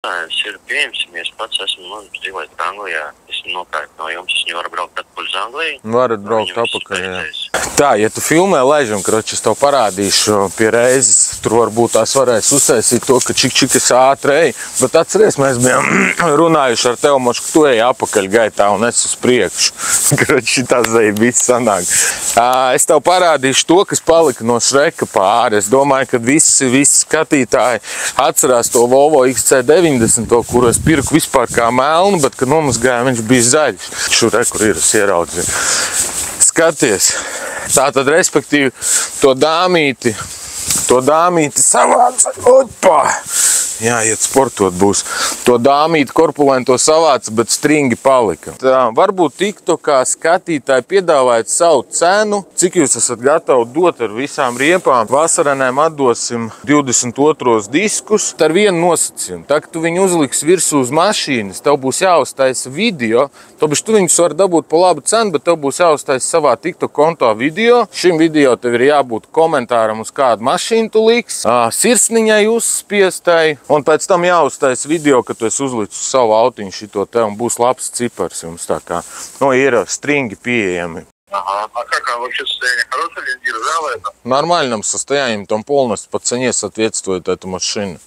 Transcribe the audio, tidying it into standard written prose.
Ir pieņemsimies, pats esmu dzīvojis Anglijā. Esmu nopērkt no jums, es nevaru braukt atpakaļ uz Angliju. Varat braukt atpakaļ, jā. Tā, ja tu filmē laižam, kroči, es tev parādīšu pie reizes. Tur varbūt tās varēs uztaisīt to, ka čik es ātri eju. Bet atceries, mēs bijām runājuši ar tev, moš, ka tu eji apakaļ gaitā un es uz priekšu. Kroči, tā viss sanāk. Es tev parādīšu to, kas palika no Šreka pāri. Es domāju, ka visi skatītāji atcerās to Volvo XC90, kuru es pirku vispār kā melnu, bet, kad nomazgāju, viņš bija zaļš. Šur, kur ir, es ieraudzīju. Skaties. Tātad, respektīvi, to dāmīti savāca. Opa! Jāiet sportot būs. To dāmīti korpulento savāca, bet stringi palika. Tā, varbūt TikTokā skatītāji piedāvājat savu cenu. Cik jūs esat gatavi dot ar visām riepām? Vasaranēm atdosim 22 diskus. Ar vienu nosacījumu. Tā, ka tu viņu uzliks virsū uz mašīnas, tev būs jāuztaisa video. Tāpēc tu viņus var dabūt pa labu cenu, bet tev būs jāuztaisa savā TikTok kontā video. Šim video tev ir jābūt komentāram, uz kādu mašīnu tu liks, sirsniņai uzspiestai. Un pēc tam jāuztais video, ka tu esi uzlicis savu autiņu šito te un būs labs cipars jums tā kā. Ir stringi pieejami. Ага. А как вообще состояние? Хорошее или держава это? В нормальном состоянии, там полностью по цене соответствует эта машина.